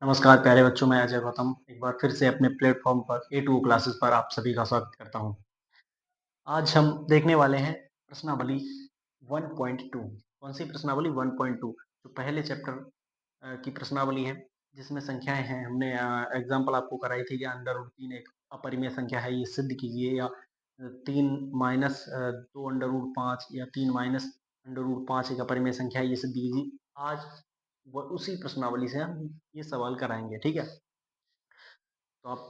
नमस्कार प्यारे बच्चों, मैं अजय गौतम एक बार फिर से अपने प्लेटफॉर्म पर A2 क्लासेस पर आप सभी का स्वागत करता हूं। आज हम देखने वाले हैं प्रश्नावली 1.2। कौन सी प्रश्नावली? 1.2 जो पहले चैप्टर की प्रश्नावली है, जिसमें संख्याएं हैं। हमने एग्जाम्पल आपको कराई थी कि अंडर रूट 3 एक अपरिमेय संख्या है, ये सिद्ध कीजिए, या 3 माइनस 2 अंडर रूट 5 या 3 माइनस अंडर रूट 5 एक अपरिमेय संख्या है, ये सिद्ध कीजिए। आज वो उसी प्रश्नावली से हम ये सवाल कराएंगे, ठीक है। तो आप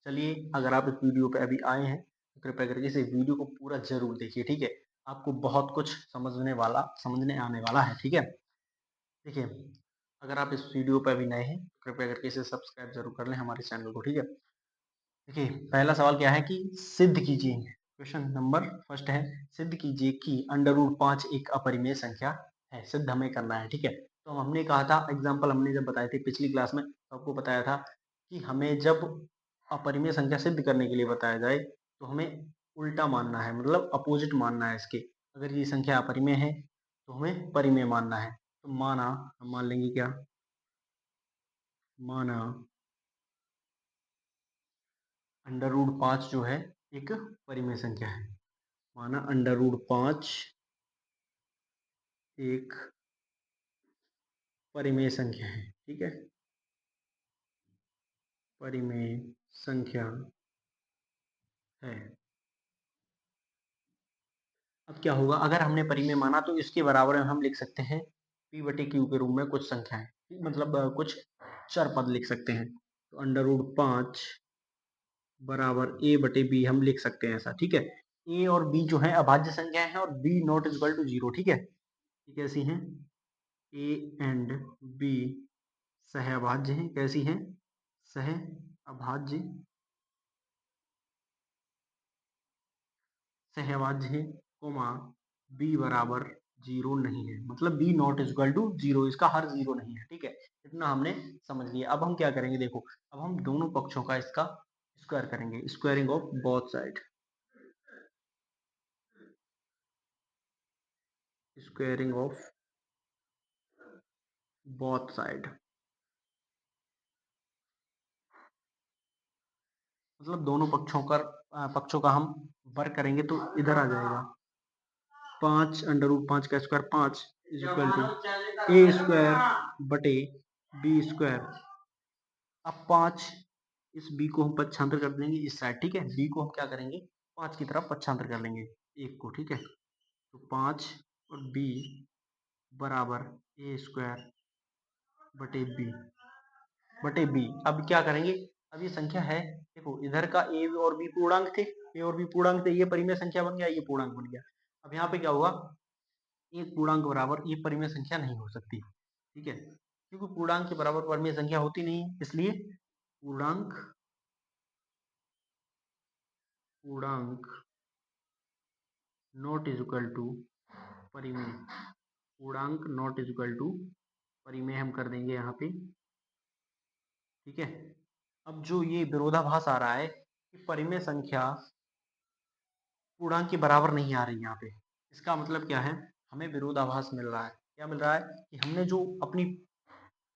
चलिए, अगर आप इस वीडियो पे अभी आए हैं तो कृपया करके इस वीडियो को पूरा जरूर देखिए, ठीक है। आपको बहुत कुछ समझने आने वाला है, ठीक है। देखिए, अगर आप इस वीडियो पे अभी नए हैं तो कृपया करके इसे सब्सक्राइब जरूर कर लें हमारे चैनल को, ठीक है। देखिए, पहला सवाल क्या है कि सिद्ध कीजिए। क्वेश्चन नंबर फर्स्ट है, सिद्ध कीजिए कि अंडर रूट 5 एक अपरिमेय संख्या है। सिद्ध हमें करना है, ठीक है। तो हमने कहा था, एग्जाम्पल हमने जब बताए थे पिछली क्लास में, तो आपको बताया था कि हमें जब अपरिमेय संख्या सिद्ध करने के लिए बताया जाए तो हमें उल्टा मानना है, मतलब अपोजिट मानना है इसके। अगर ये संख्या अपरिमेय है तो हमें परिमेय मानना है। तो माना, हम मान लेंगे क्या? माना अंडर रूट 5 जो है एक परिमेय संख्या है। माना अंडर रूट 5 एक परिमेय संख्या है, ठीक है। परिमेय संख्या है। अब क्या होगा, अगर हमने परिमेय माना तो इसके बराबर में हम लिख सकते हैं p बटे क्यू के रूप में कुछ संख्याएं, मतलब कुछ चर पद लिख सकते हैं। तो अंडर रूट 5 बराबर a बटे बी हम लिख सकते हैं ऐसा, ठीक है। a और b जो है अभाज्य संख्याएं हैं और b नॉट इक्वल टू 0, ठीक है। ये कैसी हैं? a एंड b सहअभाज्य हैं। कैसी हैं? सहअभाज्य सहअभाज्य है, कोमा बी बराबर 0 नहीं है, मतलब बी नॉट इक्वल टू 0, इसका हर 0 नहीं है, ठीक है। इतना हमने समझ लिया। अब हम क्या करेंगे, देखो, अब हम दोनों पक्षों का इसका स्क्वायर करेंगे, squaring of both side. Squaring of both side मतलब दोनों पक्षों का हम वर्ग करेंगे तो इधर आ जाएगा 5 अंडर रूट 5 का square 5 is equal to a square बटे बी स्क्वायर। अब 5, इस b को हम पक्षांतर कर देंगे इस साइड, ठीक है। b को हम क्या करेंगे, 5 की तरफ पक्षांतर कर लेंगे एक को, ठीक है। तो 5 और b बराबर ए स्क्वायर बटे बी। अब क्या करेंगे, अब ये संख्या है, देखो इधर का ए और बी पूर्णांक थे, ये परिमेय संख्या बन गया, ये पूर्णांक बन गया। अब यहाँ पे क्या हुआ, एक पूर्णांक बराबर ये परिमेय संख्या नहीं हो सकती, ठीक है, क्योंकि पूर्णांक के बराबर परिमेय संख्या होती नहीं, इसलिए पूर्णांक पूर्णांक नॉट इज इक्वल टू परिमेय। पूर्णांक नॉट इज इक्वल टू परिमेय हम कर देंगे यहाँ पे, ठीक है। अब जो ये विरोधाभास आ रहा है कि परिमेय संख्या पूर्णांक के बराबर नहीं आ रही यहाँ पे, इसका मतलब क्या है, हमें विरोधाभास मिल रहा है। क्या मिल रहा है कि हमने जो अपनी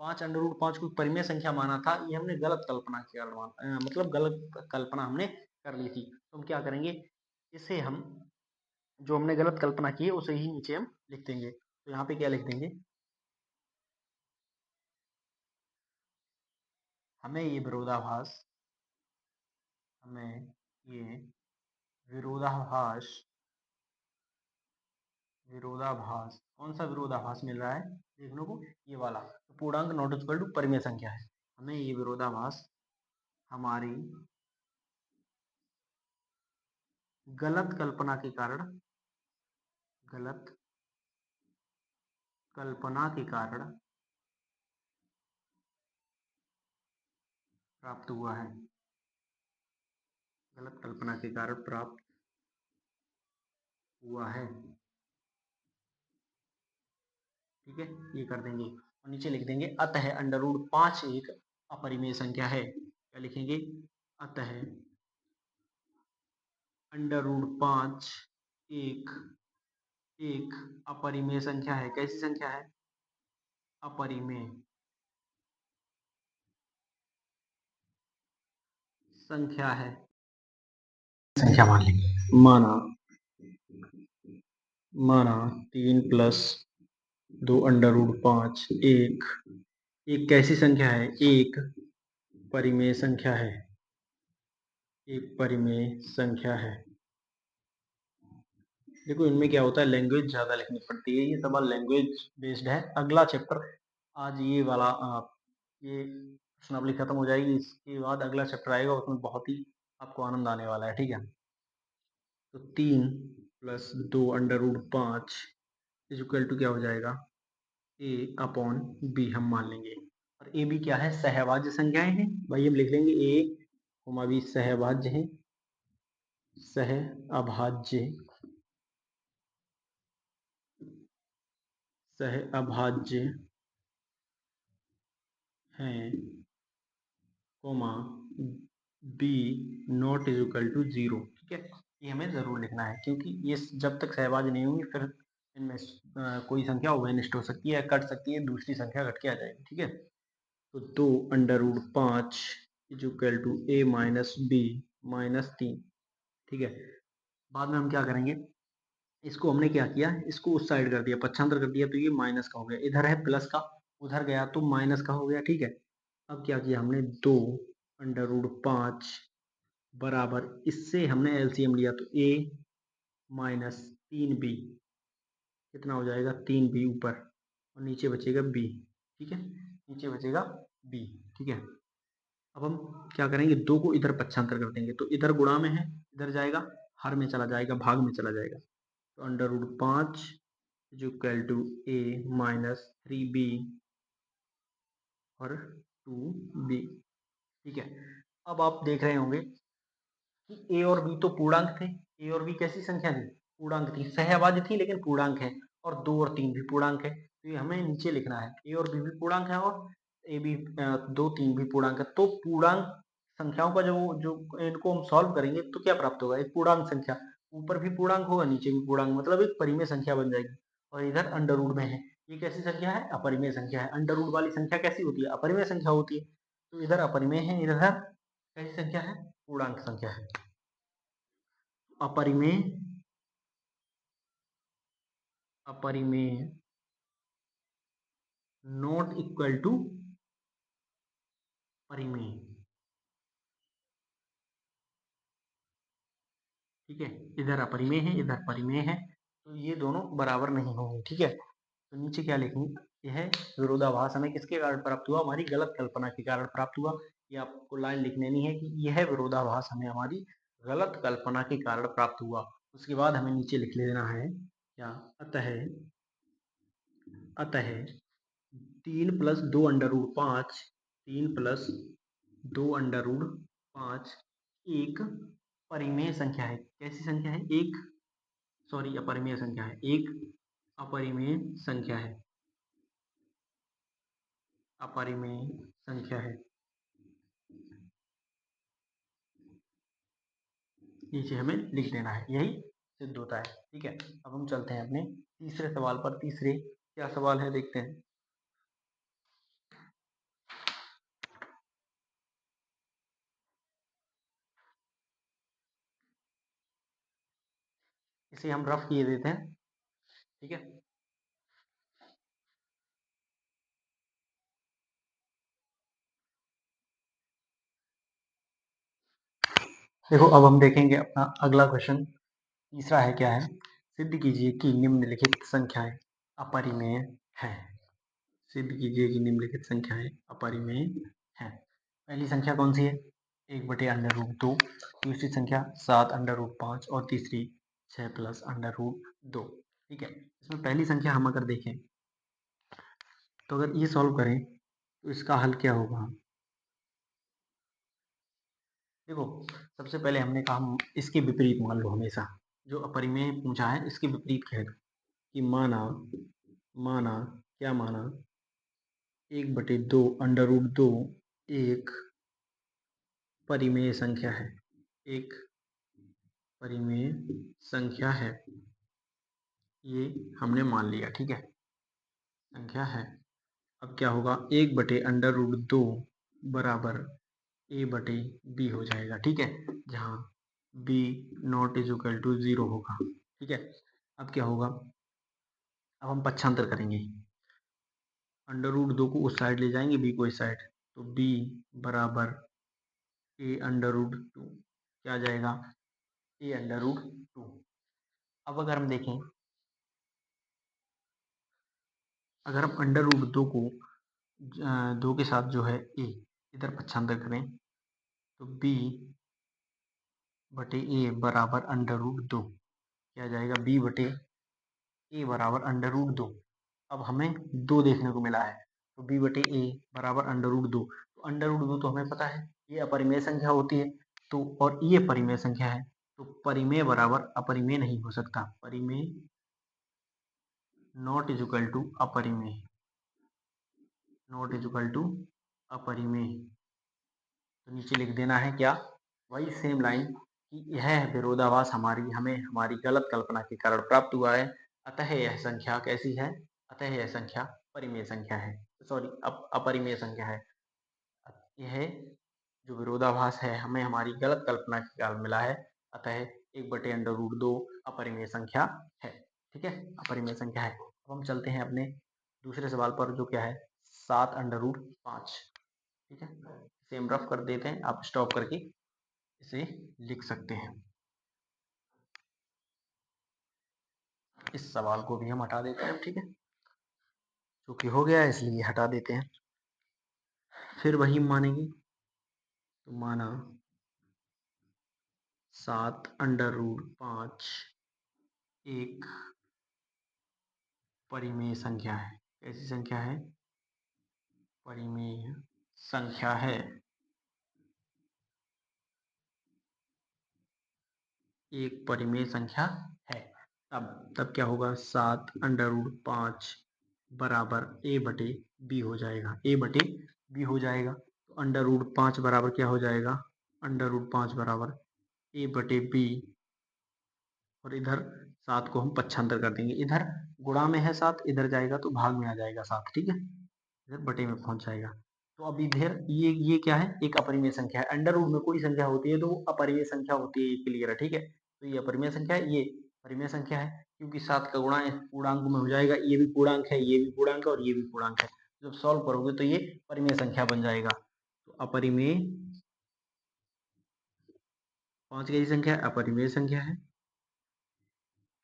5 अंडर रूट 5 को परिमेय संख्या माना था, ये हमने गलत कल्पना किया, मतलब गलत कल्पना हमने कर ली थी। तो हम क्या करेंगे, इसे हम, जो हमने गलत कल्पना की है उसे ही नीचे हम लिख देंगे। तो यहाँ पे क्या लिख देंगे, हमें ये विरोधाभास हमें ये विरोधाभास विरोधाभास कौन सा विरोधाभास मिल रहा है देखने को, ये वाला, तो पूर्णांक नॉट इक्वल टू परिमेय संख्या है। हमें ये विरोधाभास हमारी गलत कल्पना के कारण गलत कल्पना के कारण प्राप्त हुआ है। गलत कल्पना के कारण प्राप्त हुआ है, ठीक है। ये कर देंगे और नीचे लिख देंगे अतः अंडर रूट 5 एक अपरिमेय संख्या है। क्या लिखेंगे, अतः अंडर रूट 5 एक एक अपरिमेय संख्या है। कैसी संख्या है? अपरिमेय संख्या है, संख्या मान लेंगे। माना माना 3 प्लस 2 अंडर रूट 5 एक कैसी संख्या है? एक परिमेय संख्या है, एक परिमेय संख्या है। देखो इनमें क्या होता है, लैंग्वेज ज्यादा लिखनी पड़ती है, ये सवाल लैंग्वेज बेस्ड है। अगला चैप्टर आज ये वाला ये प्रश्नावली खत्म हो जाएगी, इसके बाद अगला चैप्टर आएगा, उसमें बहुत ही आपको आनंद आने वाला है। ठीक है, तो 3 plus 2 under root 5 is equal to क्या हो जाएगा? ए अपॉन बी हम मान लेंगे। और ए बी क्या है? सहभाज्य संख्याएं हैं भाई, हम लिख लेंगे ए बी सहभाज्य है, सह अभाज्य, सह अभाज्य हैं, comma b not is equal to 0। ठीक है, ये हमें जरूर लिखना है, क्योंकि ये जब तक सहभाज्य नहीं होंगी फिर इनमें कोई संख्या ओवरनिष्ट हो सकती है, कट सकती है, दूसरी संख्या घट के आ जाएगी। ठीक है, तो 2 under root 5 is equal to a minus b minus 3। ठीक है, बाद में हम क्या करेंगे, इसको हमने क्या किया, इसको उस साइड कर दिया, पक्षांतर कर दिया, तो ये माइनस का हो गया, इधर है प्लस का, उधर गया तो माइनस का हो गया। ठीक है, अब क्या किया हमने, 2 अंडर रूट 5 बराबर, इससे हमने एलसीएम लिया तो ए माइनस 3b, कितना हो जाएगा? 3b ऊपर, और नीचे बचेगा b। ठीक है, नीचे बचेगा b। ठीक है, अब हम क्या करेंगे, 2 को इधर पक्षांतर कर देंगे, तो इधर गुणा में है, इधर जाएगा, हर में चला जाएगा, भाग में चला जाएगा, तो under root 5 is equal to a minus 3b और 2b। ठीक है, अब आप देख रहे होंगे कि ए और बी तो पूर्णांक थे, ए और बी कैसी संख्या थी? पूर्णांक थी, सहअभाज्य थी लेकिन पूर्णांक है, और 2 और 3 भी पूर्णांक है, तो ये हमें नीचे लिखना है, ए और बी भी पूर्णांक है, और ए बी 2 3 भी पूर्णांक है। तो पूर्णांक संख्याओं का जो जो इनको हम सॉल्व करेंगे तो क्या प्राप्त होगा? एक पूर्णांक संख्या, ऊपर भी पूर्णांक होगा, नीचे भी पूर्णांक, मतलब एक परिमेय संख्या बन जाएगी। और इधर अंडर रूट में है, ये कैसी संख्या है? अपरिमेय संख्या है। अंडर रूट वाली संख्या कैसी होती है? अपरिमेय संख्या होती है, तो इधर अपरिमेय है, इधर कैसी संख्या है? पूर्णांक संख्या है। अपरिमेय अपरिमेय नॉट इक्वल टू परिमेय। ठीक है, इधर अपरिमेय है, इधर परिमेय है, तो ये दोनों बराबर नहीं होंगे। ठीक है, तो नीचे क्या लिखेंगे, यह विरोधाभास हमें किसके कारण प्राप्त हुआ? हमारी गलत कल्पना के कारण प्राप्त हुआ। ये आपको लाइन लिख लेनी है कि यह विरोधाभास हमें हमारी गलत कल्पना के कारण प्राप्त हुआ। उसके बाद हमें नीचे लिख लेना है क्या, अतः अतः 3 plus 2 under root 5, 3 plus 2 under root 5 एक परिमेय संख्या है। कैसी संख्या है? एक, सॉरी अपरिमेय संख्या है, एक अपरिमेय संख्या है, अपरिमेय संख्या है। नीचे हमें लिख देना है, यही सिद्ध होता है। ठीक है, अब हम चलते हैं अपने तीसरे सवाल पर। तीसरे क्या सवाल है देखते हैं। इसे हम रफ किए देते हैं। ठीक है, देखो अब हम देखेंगे अपना अगला क्वेश्चन। तीसरा है, क्या है? सिद्ध कीजिए कि निम्नलिखित संख्याएं अपरिमेय हैं। सिद्ध कीजिए कि निम्नलिखित संख्याएं अपरिमेय हैं। पहली संख्या कौन सी है? 1/√2। दूसरी संख्या 7/5 और तीसरी 6+√2। ठीक है, इसमें पहली संख्या हम अगर देखें तो अगर ये सॉल्व करें तो इसका हल क्या होगा? देखो सबसे पहले हमने कहा हम इसके विपरीत मान लो, हमेशा जो अपरिमेय पूछा है इसके विपरीत कह दो, कि माना माना क्या माना, 1/2 एक परिमेय संख्या है, एक परिमेय संख्या है, ये हमने मान लिया। ठीक है, संख्या है। अब क्या होगा, 1/√2 बराबर ए बटे बी हो जाएगा, ठीक है, जहाँ b not is equal to 0 होगा, ठीक है। अब क्या होगा, अब हम पक्षांतर करेंगे, अंडर रूट 2 को उस साइड ले जाएंगे, बी को इस साइड, तो बी बराबर ए अंडर रूट 2 क्या आ जाएगा, ए अंडर रूट 2। अब अगर हम देखें, अगर हम अंडर रूट 2 को 2 के साथ जो है ए इधर पक्षांतर करें, तो बी बटे ए बराबर अंडर रूट 2 क्या आ जाएगा, बी बटे ए बराबर अंडर रूट 2। अब हमें 2 देखने को मिला है, तो बी बटे ए बराबर अंडर रूट 2, तो अंडर रूट 2 तो हमें पता है ये अपरिमेय संख्या होती है, तो और ये परिमेय संख्या है, तो परिमेय बराबर अपरिमेय नहीं हो सकता, परिमेय नॉट इज इक्वल टू अपरिमेय, नॉट इज इक्वल टू अपरिमेय। तो नीचे लिख देना है क्या, वही सेम लाइन कि यह विरोधाभास हमें हमारी गलत कल्पना के कारण प्राप्त हुआ है, अतः यह संख्या कैसी है, अतः यह संख्या परिमेय संख्या है, सॉरी अपरिमेय संख्या है। यह जो विरोधाभास है हमें हमारी गलत कल्पना के कारण मिला है, अतः 1/√2 अपरिमेय संख्या है, ठीक है, अपरिमेय संख्या है। अब हम चलते हैं अपने दूसरे सवाल पर, जो क्या है 7√5, ठीक है, सेम रफ कर देते हैं, आप स्टॉप करके इसे लिख सकते हैं। इस सवाल को भी हम हटा देते हैं, ठीक है, क्योंकि हो गया है इसलिए हटा देते हैं। फिर वही मानेंगे, तो माना 7√5 एक परिमेय संख्या है, कैसी संख्या है, परिमेय संख्या है, एक परिमेय संख्या है। तब क्या होगा, 7√5 बराबर ए बटे बी हो जाएगा, ए बटे बी हो जाएगा, तो अंडर रूट 5 बराबर क्या हो जाएगा, अंडर रूट 5 बराबर ए बटे बी, और इधर 7 को हम पक्षांतर कर देंगे, इधर गुणा में है 7, इधर जाएगा तो भाग में आ जाएगा 7, ठीक है, इधर बटे में पहुंच जाएगा। तो अब इधर ये क्या है, एक अपरिमेय संख्या है, अंडर रूट में कोई संख्या होती है तो वो अपरिमेय संख्या होती है, ये क्लियर है, ठीक है। तो ये अपरिमेय संख्या है, ये परिमेय संख्या है, क्योंकि 7 का गुणा पूर्णांक में हो जाएगा, ये भी पूर्णांक है, ये भी पूर्णांक है, और ये भी पूर्णांक है, जब सॉल्व करोगे तो ये परिमेय संख्या बन जाएगा। तो अपरिमेय 5 कैसी संख्या है, अपरिमेय संख्या है,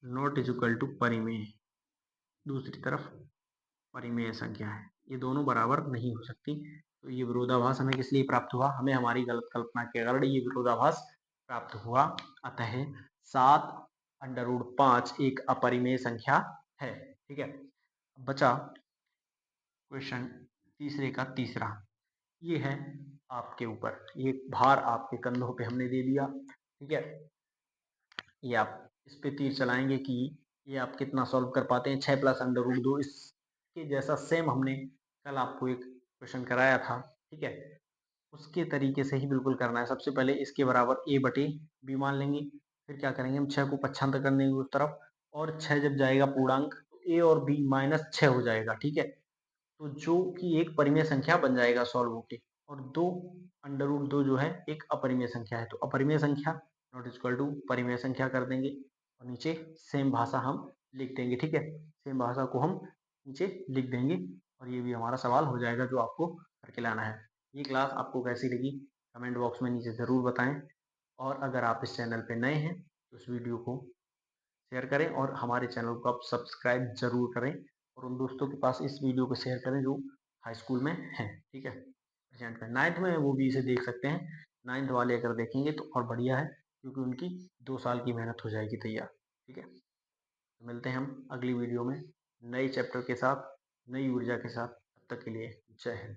नॉट इज इक्वल टू परिमेय, दूसरी तरफ परिमेय संख्या है, ये दोनों बराबर नहीं हो सकती। तो ये विरोधाभास हमें किस लिए प्राप्त हुआ, हमें हमारी गलत कल्पना के कारण ये विरोधाभास प्राप्त हुआ, अतः 7√5 एक अपरिमेय संख्या है, ठीक है। बचा क्वेश्चन तीसरे का तीसरा, ये है आपके ऊपर, ये भार आपके कंधों पे हमने दे दिया, ठीक है, ये आप इस पे तीर चलाएंगे कि ये आप कितना सॉल्व कर पाते हैं। 6 प्लस अंडर रूट 2 इसके जैसा सेम हमने कल आपको एक क्वेश्चन कराया था, ठीक है, उसके तरीके से ही बिल्कुल करना है। सबसे पहले इसके बराबर ए बटे बी मान लेंगे, फिर क्या करेंगे, हम 6 को पक्षांतर कर देंगे उस तरफ, और 6 जब जाएगा पूर्णांक, तो ए और बी -6 हो जाएगा, ठीक है, तो जो कि एक परिमेय संख्या बन जाएगा सॉल्व होके, और 2 जो है एक अपरिमेय संख्या है, तो अपरिमेय संख्या नॉट इक्वल टू परिमेय संख्या कर देंगे, और नीचे सेम भाषा हम लिख देंगे, ठीक है, सेम भाषा को हम नीचे लिख देंगे, और ये भी हमारा सवाल हो जाएगा जो आपको करके लाना है। ये क्लास आपको कैसी लगी कमेंट बॉक्स में नीचे ज़रूर बताएं, और अगर आप इस चैनल पे नए हैं तो इस वीडियो को शेयर करें, और हमारे चैनल को आप सब्सक्राइब जरूर करें, और उन दोस्तों के पास इस वीडियो को शेयर करें जो हाई स्कूल में हैं, ठीक है, प्रेजेंट में 9th में वो भी इसे देख सकते हैं, 9th वाले अगर देखेंगे तो और बढ़िया है, क्योंकि उनकी 2 साल की मेहनत हो जाएगी तैयार, ठीक है। तो मिलते हैं हम अगली वीडियो में नए चैप्टर के साथ, नई ऊर्जा के साथ, तब तक के लिए जय हिंद।